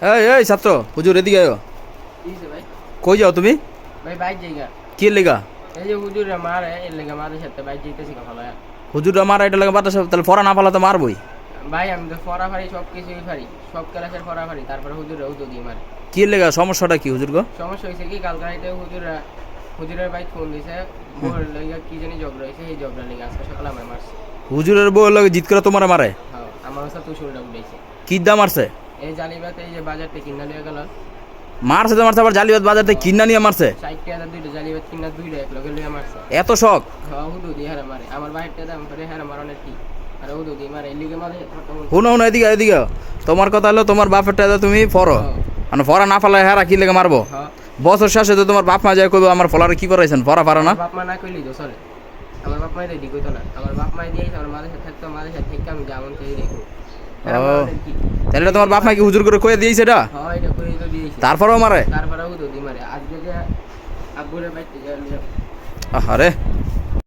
এই এই ছাত্র হুজুর এদিকে আয়ো। ভাই কই যাও তুমি? ভাই বাইক জায়গা কি লেগা? এই যে হুজুর মারে এর লেগে মাদের সাথে বাইক যেতেছি ভালো। হুজুর আমার এটা লাগে বাতাস তাহলে ফরা না পালা তো মারবই। ভাই আমি তো ফরা ফারি সব কিছুই ফারি, সব ক্লাসের ফরা ফারি, তারপরে হুজুর উদো দিয়ে মারে। কি লেগা সমস্যাটা কি হুজুর গো? সমস্যা হয়েছে কি কালকে রাইতে হুজুরের বাইক ফোন দিছে, বউর লেগে কি জানি ঝগড়া হয়েছে, এই ঝগড়া লেগে আজকে সকালে আমার মারছে। হুজুরের বউ লাগে জিত করে তোমারে মারে? হ্যাঁ আমার হচ্ছে তুষুরটা উঠেছে। কি দাম মারছে? এই জালিবাতে এই যে বাজার থেকে কিনা লিয়ে গেল। মারছে তো মারছে, আবার জালিবাদ বাজার থেকে কিনা নিয়ে মারছে। 60,000 দুইটা জালিবাত কিনা দুইটা এক লগে লিয়ে মারছে। এত শখ? হ্যাঁ হুদু দিয়ে হারা মারে, আমার বাইকটা দাম করে হারা মারানোর কি, আর হুদু দিয়ে মারে এই লিগে মারে। শুনো শুনো এদিকে এদিকে। তোমার কথা হলো তোমার বাপের টাকা তুমি ফরো, মানে ফরা না ফালা হেরা কি লেগে মারবো? হ্যাঁ বছর শেষে তো তোমার বাপ মা যায় কইবো আমার ফলারে কি করাইছেন, ফরা পারা না? বাপ মা না কইলি তো চলে, আমার বাপ মাই রেডি কইতো না, আমার বাপ মাই দিয়েছে, আমার মাদের সাথে থাকতো, মাদের সাথে থেকে আমি যেমন চাই রেখো। তাহলে তোমার বাপ মা কি হুজুর করে কয়ে দিয়েছে এটা? হ্যাঁ এটা করে তো দিয়েছে, তারপরেও মারে? তারপরে হুদু দিয়ে মারে। আজকে যে আব্বুরে বাইতে যায় আহারে